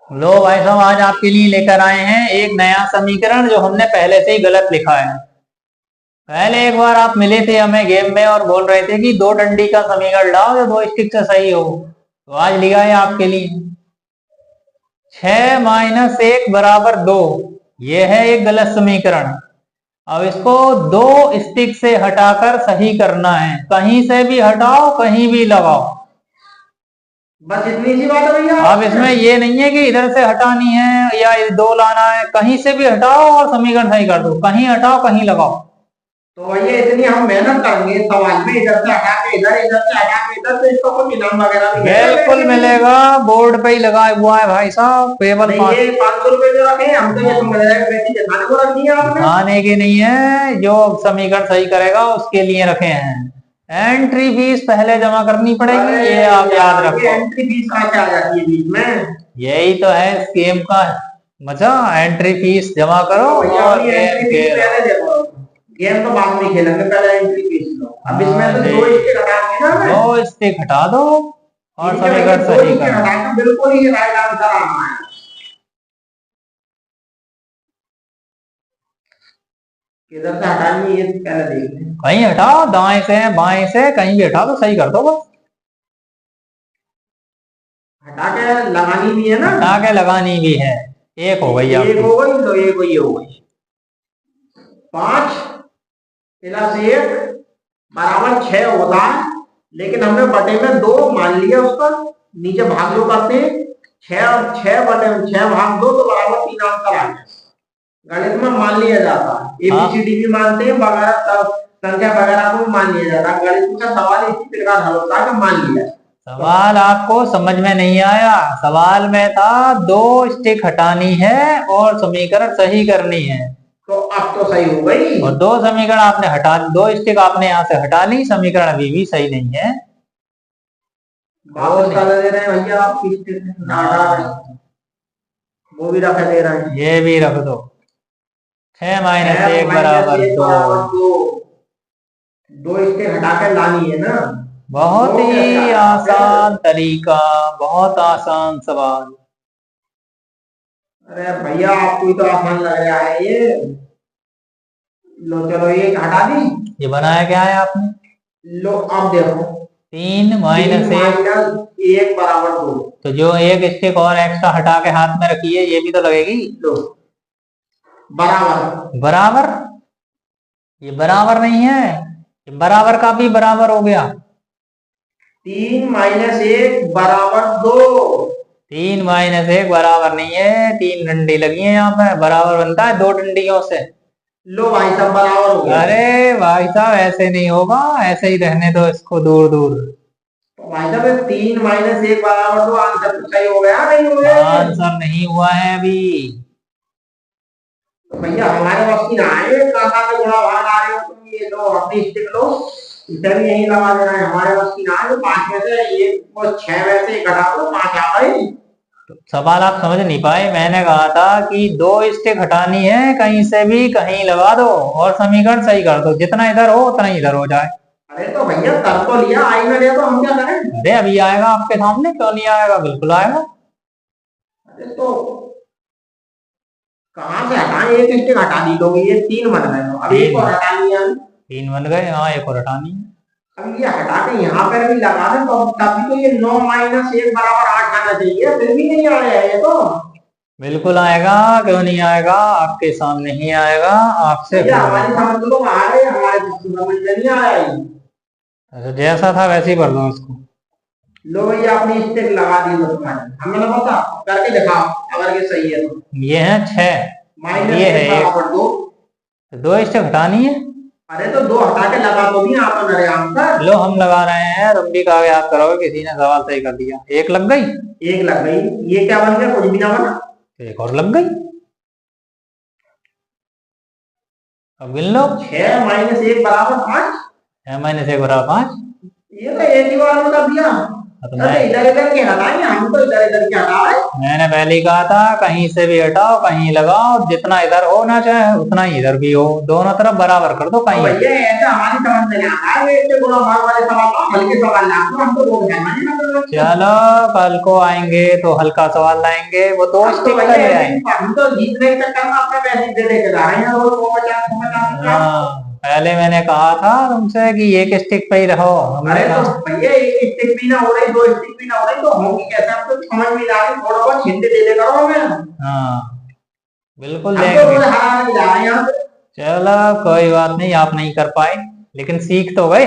लो भाई साहब, आज आपके लिए लेकर आए हैं एक नया समीकरण जो हमने पहले से ही गलत लिखा है। पहले एक बार आप मिले थे हमें गेम में और बोल रहे थे कि दो डंडी का समीकरण लाओ जो दो स्टिक से सही हो। तो आज लिया है आपके लिए 6-1 ये है एक गलत समीकरण। अब इसको दो स्टिक से हटाकर सही करना है। कहीं से भी हटाओ, कहीं भी लगाओ। बस इतनी सी बात है भैया। अब इसमें ये नहीं है कि इधर से हटानी है या दो लाना है, कहीं से भी हटाओ और समीकरण सही कर दो। कहीं हटाओ, कहीं लगाओ। तो भैया इतनी हम मेहनत करेंगे सवाल में, इधर से हटा के इधर, इधर से हटा के इधर, तो इसका कोई इनाम वगैरह भी है? बिल्कुल मिलेगा, बोर्ड पे ही लगा हुआ है भाई साहब, केवल नहीं, ये 500 रुपए जो रखे हैं, हम तो ये समझ रहे हैं बेटी दिखाने को रख दिया आपने। खाने के नहीं है, जो समीकरण सही करेगा उसके लिए रखे हैं। एंट्री फीस पहले जमा करनी पड़ेगी, ये आप याद ये रखो। एंट्री फीस कहाँ से आ जाती है बीच में? यही तो है इस गेम का मजा। एंट्री फीस जमा करो तो भैया और अपनी गेम एंट्री फीस खेलो। पहले देखो, गेम तो बाद में खेलेंगे, पहले एंट्री फीस लो। अब इसमें तो दो जी, स्टिक हटाएंगे ना हमें। दो स्टिक हटा दो और ठीक है भैया, समीकरण दो सही स्टिक करो। हटा के बिल्कुल ही राइट आंसर आना है। किधर से हटानी है ये पहले देख लें। कहीं हटाओ, दाएं से बाएं से कहीं भी हटा दो, सही कर दो बस। हटा के लगानी भी है ना। हटा के लगानी भी है। एक हो गई एक आपकी। हो गई तो एक ही हो गई। 5 + 1 = 6 होता है, लेकिन हमने बटे में 2 मान लिया उसका। नीचे भाग जो करते हैं, 6 / 6 तो बराबर 3 आंसर आ गया। गणित में मान लिया जाता है, एबीसीडी भी मानते हैं, वगैरह संख्या वगैरह को भी मान लिया जाता है। गणित का सवाल इसी प्रकार हल होता है कि मान लिया। सवाल आपको समझ में नहीं आया। सवाल में था दो स्टिक हटानी है और समीकरण सही करनी है। तो अब तो सही हो गई। और दो समीकरण आपने हटा, दो स्टिक आपने यहाँ से हटा ली, समीकरण अभी भी सही नहीं है। वापस कर दे रहे हैं भैया, आप किस हटा रहे हैं, वो भी रख दे रहे हैं। ये भी रख दो। 6-1 1 = 2। 2। दो स्टेप हटा कर लानी है ना। बहुत वो कैसे ही आया आसान तरीका, बहुत आसान सवाल। अरे भैया, आपको ही तो आसान लग रहा है ये। लो चलो, ये हटा दी। ये बनाया क्या है आपने? लो अब देखो, 3 - 1। 3 - 1 = 2। तो जो एक स्टिक और एक्स्ट्रा हटा के हाथ में रखी है, ये भी तो लगेगी। लो बराबर। बराबर? ये बराबर नहीं है, ये बराबर का भी बराबर हो गया। 3 - 1 = 2। 3 - 1 बराबर नहीं है, 3 डंडी लगी है यहाँ पे, बराबर बनता है 2 डंडियों से। लो भाई साहब, बराबर हो गया। अरे भाई साहब, ऐसे नहीं होगा, ऐसे ही रहने दो इसको दूर दूर। तो भाई साहब, 3 - 1 = 2, आंसर तो सही हो गया नहीं हो गया? आंसर नहीं हुआ है अभी। तो भैया हमारे बस की ना है, काका के गुणा भाग आ रहे हो तुम, ये लो अपनी स्टिक लो, इसे भी यही लगा देना है। हमारे बस की ना है, 5 में से एक वो 6 में से घटा दो, 5 आ गई। तो सवाल आप समझ नहीं पाए। मैंने कहा था कि दो स्टिक हटानी है, कहीं से भी कहीं लगा दो और समीकरण सही कर दो। जितना इधर हो उतना इधर हो जाए। अरे तो भैया कर तो लिया, आई ना लिया तो हम क्या करें? अरे अभी आएगा आपके सामने, क्यों नहीं आएगा, बिल्कुल आएगा। अरे तो कहाँ से हटाएं? एक स्टिक हटा दी, लोग ये 3 बन गए, अब एक और हटानी है। 3 बन गए, हाँ, एक और हटानी है। अब ये हटा के यहाँ पर भी लगा दें तो तभी तो ये 9 - 1 = 8 आना चाहिए, फिर भी नहीं आया है ये तो। बिल्कुल आएगा, क्यों नहीं आएगा, आपके सामने ही आएगा। आपसे हमारी समझ तो बाहर है, हमारे समझ में नहीं आया ये। अच्छा, जैसा था वैसे ही भर दो इसको। लो भैया, अपनी स्टिक लगा दी तो तुम्हारी, हमने पता करके दिखाओ अगर ये सही है तो। ये है 6, ये है 1। -2। तो दो स्टिक हटानी है। अरे तो 2 हटा के लगा तो भी आप मेरे आंसर। लो हम लगा रहे हैं, तुम भी कागज याद करोगे, किसी ने सवाल सही कर दिया। एक लग गई। एक लग गई, ये क्या बन गया? कुछ भी ना बना। तो एक और लग गई। अब गिन लो। 6 - 1 = 5। 6 - 1 = 5। ये तो एक ही बार में कर दिया। तो अरे इधर इधर के हटाएंगे, हम तो इधर इधर के हटा रहे हैं। मैंने पहले ही कहा था कहीं से भी हटाओ कहीं लगाओ, जितना इधर हो ना चाहे उतना ही इधर भी हो, दोनों तरफ बराबर कर दो तो कहीं। भैया ऐसा हमारी समझ में नहीं आता है, इतने गुणा भाग वाले सवाल तो हल्के सवाल लाते हो, हम तो रोज करना है ना तो लोग। चलो कल को आएंगे तो हल्का सवाल लाएंगे, वो दो हम तो स्टिक भैया कर ले ऐसे आएंगे। ही, हम तो जीतने के चक्कर में अपने पैसे दे दे के जा रहे हैं रोज, वो बचा हाँ, पहले मैंने कहा था तुमसे कि एक स्टिक पे ही रहो, हमने अरे तो कहा। भैया एक स्टिक भी ना हो रही, दो स्टिक भी ना हो रही, तो होंगी कैसे, हम तो समझ में नहीं आ रही, थोड़ा बहुत हिंट दे दे करो हमें। हाँ बिल्कुल हम तो देंगे। रोज हराने जा रहे हैं यहाँ पे। चलो कोई बात नहीं, आप नहीं कर पाए लेकिन सीख तो गए।